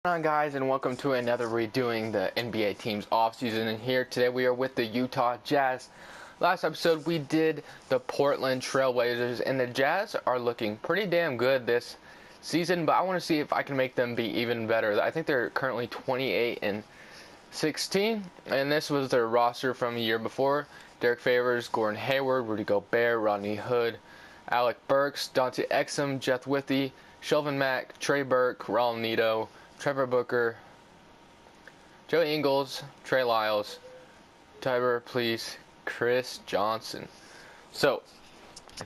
What's going on, guys, and welcome to another redoing the NBA teams offseason. And here today we are with the Utah Jazz. Last episode we did the Portland Trailblazers, and the Jazz are looking pretty damn good this season, but I want to see if I can make them be even better. I think they're currently 28-16, and this was their roster from the year before. Derek Favors, Gordon Hayward, Rudy Gobert, Rodney Hood, Alec Burks, Dante Exum, Jeff Withey, Shelvin Mack, Trey Burke, Raul Neto, Trevor Booker, Joey Ingles, Trey Lyles, Tyler Please, Chris Johnson. So,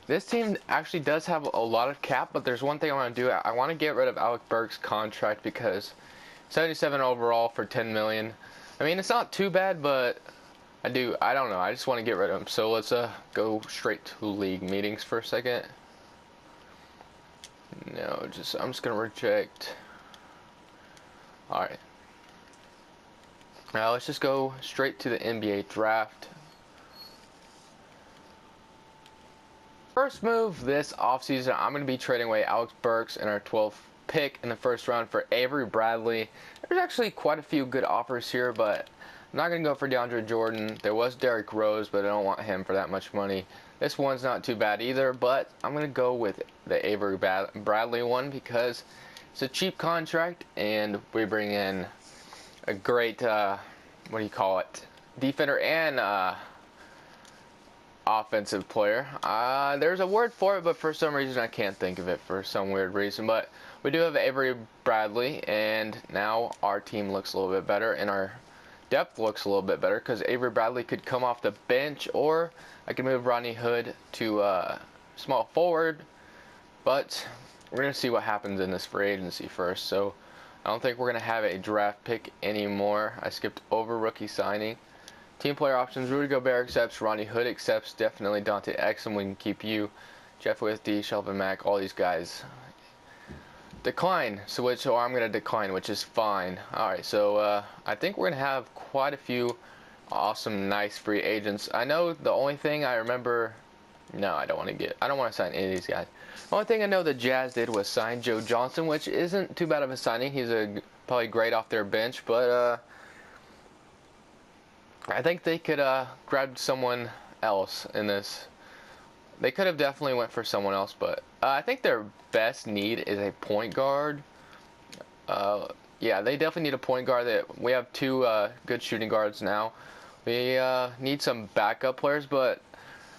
this team actually does have a lot of cap, but there's one thing I want to do. I want to get rid of Alec Burks' contract because 77 overall for $10 million. I mean, it's not too bad, but I don't know. I just want to get rid of him. So let's go straight to league meetings for a second. No, I'm just gonna reject. Alright. Now let's just go straight to the NBA draft. First move this offseason, I'm going to be trading away Alex Burks in our 12th pick in the first round for Avery Bradley. There's actually quite a few good offers here, but I'm not going to go for DeAndre Jordan. There was Derrick Rose, but I don't want him for that much money. This one's not too bad either, but I'm going to go with the Avery Bradley one because it's a cheap contract, and we bring in a great, defender and offensive player. There's a word for it, but for some reason I can't think of it for some weird reason. But we do have Avery Bradley, and now our team looks a little bit better, and our depth looks a little bit better because Avery Bradley could come off the bench, or I could move Rodney Hood to small forward. But we're going to see what happens in this free agency first. So I don't think we're going to have a draft pick anymore. I skipped over rookie signing. Team player options, Rudy Gobert accepts, Rodney Hood accepts, definitely Dante Exum, we can keep you. Jeff Withey, Shelvin Mack, all these guys decline. So I'm going to decline, which is fine. Alright, so I think we're going to have quite a few awesome, nice free agents. I know the only thing I remember... No, I don't want to sign any of these guys. The only thing I know the Jazz did was sign Joe Johnson, which isn't too bad of a signing. He's probably great off their bench, but I think they could grab someone else in this. They could have definitely went for someone else, but I think their best need is a point guard. Yeah, they definitely need a point guard. We have two good shooting guards now. We need some backup players, but...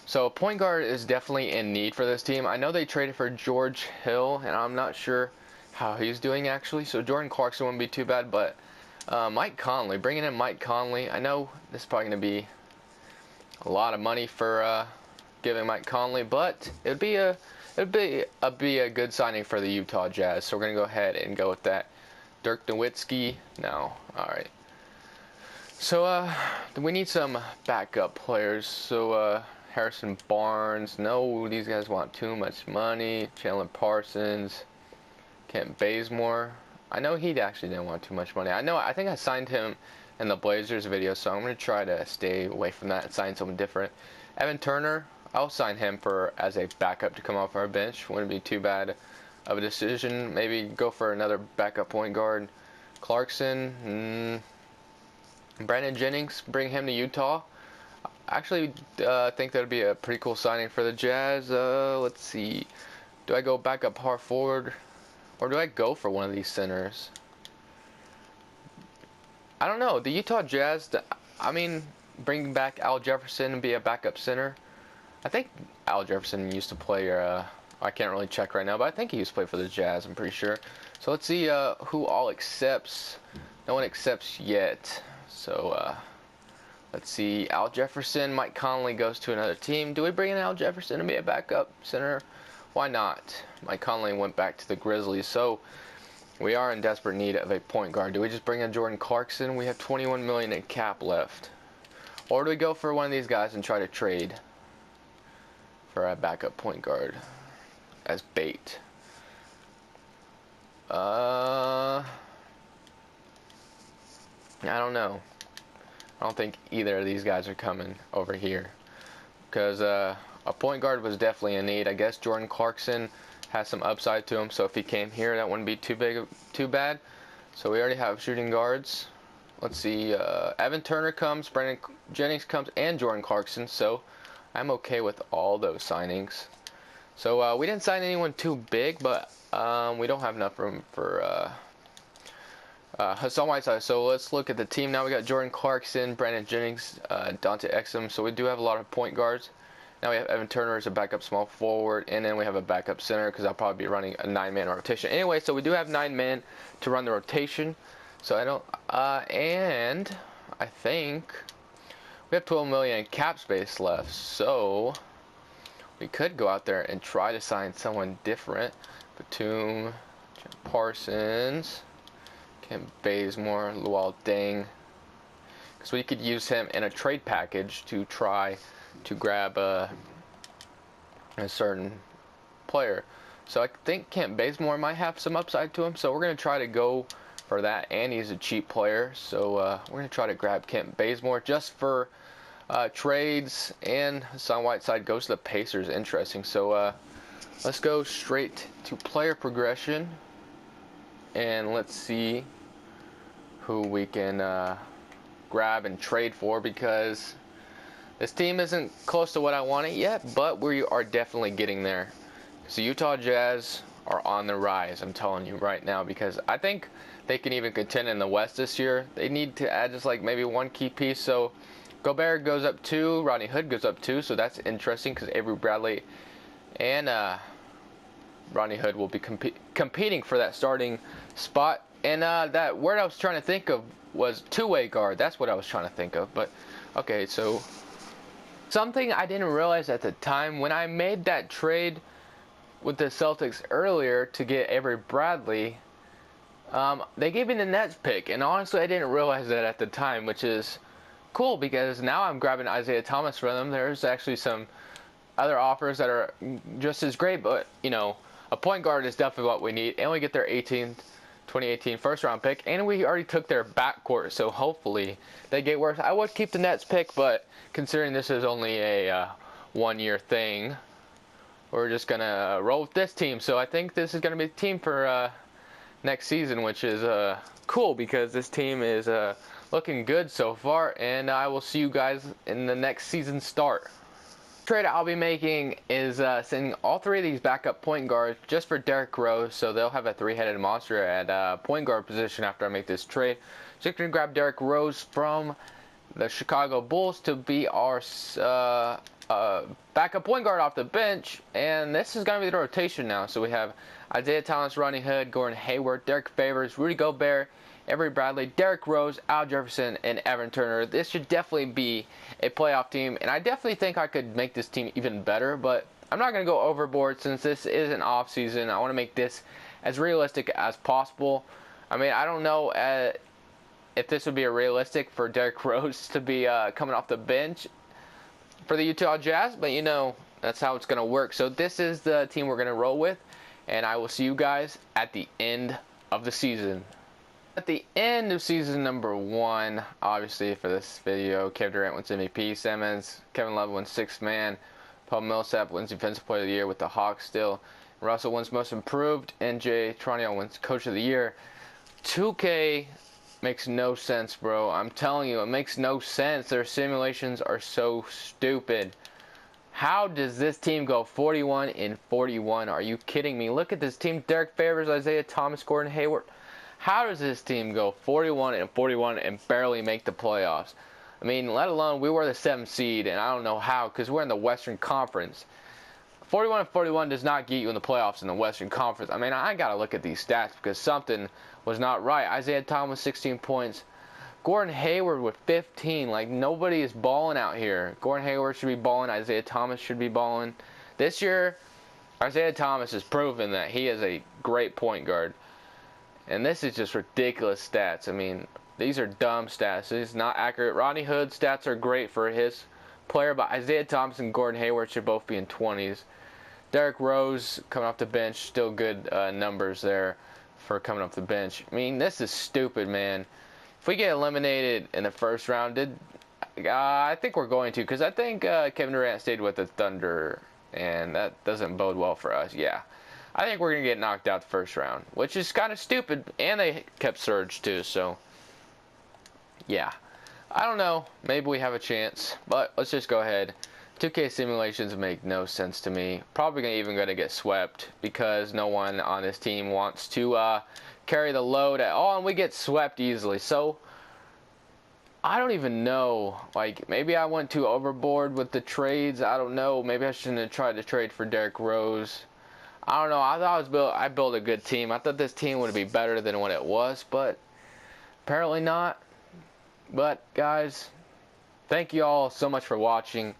So point guard is definitely in need for this team. I know they traded for George Hill, and I'm not sure how he's doing actually. So Jordan Clarkson wouldn't be too bad, but Mike Conley, bringing in Mike Conley. I know this is probably going to be a lot of money for giving Mike Conley, but it'd be a good signing for the Utah Jazz. So we're going to go ahead and go with that. Dirk Nowitzki, no, all right. So we need some backup players. So Harrison Barnes, no, these guys want too much money. Chandler Parsons, Kent Bazemore. I know he actually didn't want too much money. I think I signed him in the Blazers video, so I'm going to try to stay away from that and sign someone different. Evan Turner, I'll sign him as a backup to come off our bench. Wouldn't be too bad of a decision. Maybe go for another backup point guard. Clarkson, Brandon Jennings, bring him to Utah. Actually, I think that would be a pretty cool signing for the Jazz. Let's see. Do I go back up power forward? Or do I go for one of these centers? I don't know. The Utah Jazz, bring back Al Jefferson and be a backup center. I think Al Jefferson used to play, I can't really check right now, but I think he used to play for the Jazz, I'm pretty sure. So let's see who all accepts. No one accepts yet. So, let's see, Al Jefferson, Mike Conley goes to another team. Do we bring in Al Jefferson to be a backup center? Why not? Mike Conley went back to the Grizzlies, so we are in desperate need of a point guard. Do we just bring in Jordan Clarkson? We have $21 million in cap left. Or do we go for one of these guys and try to trade for a backup point guard as bait? I don't know. I don't think either of these guys are coming over here because a point guard was definitely in need. I guess Jordan Clarkson has some upside to him, so if he came here, that wouldn't be too bad. So we already have shooting guards. Let's see. Evan Turner comes, Brandon Jennings comes, and Jordan Clarkson. So I'm okay with all those signings. So we didn't sign anyone too big, but we don't have enough room for Hassan Whiteside. So let's look at the team now. We got Jordan Clarkson, Brandon Jennings, Dante Exum. So we do have a lot of point guards. Now we have Evan Turner as a backup small forward, and then we have a backup center because I'll probably be running a 9-man rotation. Anyway, so we do have 9 men to run the rotation. So I don't, and I think we have 12 million in cap space left. So we could go out there and try to sign someone different. Batum, Parsons, Kent Bazemore, Luol Deng. Because we could use him in a trade package to try to grab a certain player. So I think Kent Bazemore might have some upside to him. So we're going to try to go for that. And he's a cheap player. So we're going to try to grab Kent Bazemore just for trades. And Hassan Whiteside goes to the Pacers. Interesting. So let's go straight to player progression. And let's see who we can grab and trade for, because this team isn't close to what I want it yet, but we are definitely getting there. So Utah Jazz are on the rise, I'm telling you right now, because I think they can even contend in the West this year. They need to add just like maybe one key piece. So Gobert goes up 2, Rodney Hood goes up 2, so that's interesting because Avery Bradley and Rodney Hood will be competing for that starting spot. And that word I was trying to think of was two-way guard. That's what I was trying to think of. But okay, so something I didn't realize at the time when I made that trade with the Celtics earlier to get Avery Bradley, they gave me the Nets pick, and honestly I didn't realize that at the time, which is cool because now I'm grabbing Isaiah Thomas for them. There's actually some other offers that are just as great, but you know, a point guard is definitely what we need, and we get their 2018 first round pick, and we already took their backcourt, so hopefully they get worse. I would keep the Nets pick, but considering this is only a 1-year thing, we're just gonna roll with this team. So I think this is gonna be the team for next season, which is cool because this team is looking good so far, and I will see you guys in the next season start. Trade I'll be making is sending all 3 of these backup point guards just for Derrick Rose, so they'll have a 3-headed monster at point guard position after I make this trade. So you can grab Derrick Rose from the Chicago Bulls to be our backup point guard off the bench, and this is going to be the rotation now. So we have Isaiah Thomas, Rodney Hood, Gordon Hayward, Derek Favors, Rudy Gobert, Avery Bradley, Derrick Rose, Al Jefferson, and Evan Turner. This should definitely be a playoff team, and I definitely think I could make this team even better, but I'm not going to go overboard since this is an off-season. I want to make this as realistic as possible. I mean, I don't know if this would be realistic for Derrick Rose to be coming off the bench for the Utah Jazz, but you know, that's how it's going to work. So this is the team we're going to roll with, and I will see you guys at the end of the season. At the end of season number 1, obviously for this video, Kevin Durant wins MVP, Simmons, Kevin Love wins 6th man, Paul Millsap wins Defensive Player of the Year with the Hawks still, Russell wins Most Improved, and Jay Tronion wins Coach of the Year. 2K makes no sense, bro. I'm telling you, it makes no sense. Their simulations are so stupid. How does this team go 41-41? Are you kidding me? Look at this team. Derek Favors, Isaiah Thomas, Gordon Hayward. How does this team go 41-41 and barely make the playoffs? I mean, let alone we were the 7th seed, and I don't know how, because we're in the Western Conference. 41-41 does not get you in the playoffs in the Western Conference. I mean, I got to look at these stats because something was not right. Isaiah Thomas, 16 points. Gordon Hayward with 15. Like, nobody is balling out here. Gordon Hayward should be balling. Isaiah Thomas should be balling. This year, Isaiah Thomas has proven that he is a great point guard. And this is just ridiculous stats. I mean, these are dumb stats. This is not accurate. Rodney Hood's stats are great for his player, but Isaiah Thomas and Gordon Hayward should both be in 20s. Derrick Rose coming off the bench, still good numbers there for coming off the bench. I mean, this is stupid, man. If we get eliminated in the first round, I think we're going to, because I think Kevin Durant stayed with the Thunder, and that doesn't bode well for us. Yeah, I think we're going to get knocked out the first round, which is kind of stupid, and they kept Surge too, so yeah. I don't know, maybe we have a chance, but let's just go ahead. 2K simulations make no sense to me. Probably even going to get swept because no one on this team wants to carry the load at all, and we get swept easily. So I don't even know. Like, maybe I went too overboard with the trades. I don't know. Maybe I shouldn't have tried to trade for Derrick Rose. I don't know. I thought I built a good team. I thought this team would be better than what it was, but apparently not. But guys, thank you all so much for watching.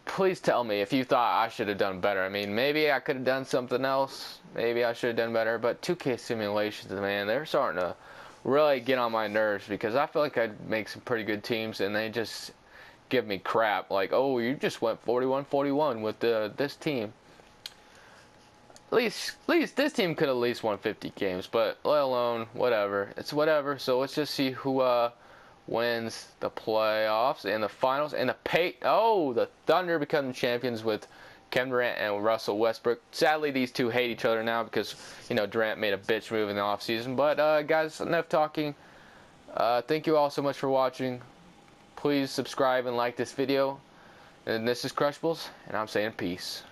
Please tell me if you thought I should have done better. I mean, maybe I could have done something else. Maybe I should have done better. But 2K simulations, man, they're starting to really get on my nerves because I feel like I'd make some pretty good teams and they just give me crap. Like, oh, you just went 41-41 with this team. At least this team could at least won 50 games, but let alone whatever. It's whatever. So let's just see who wins the playoffs and the finals and the Thunder become champions with Kevin Durant and Russell Westbrook. Sadly, these two hate each other now because, you know, Durant made a bitch move in the offseason. But guys, enough talking. Thank you all so much for watching. Please subscribe and like this video. And this is Crushables, and I'm saying peace.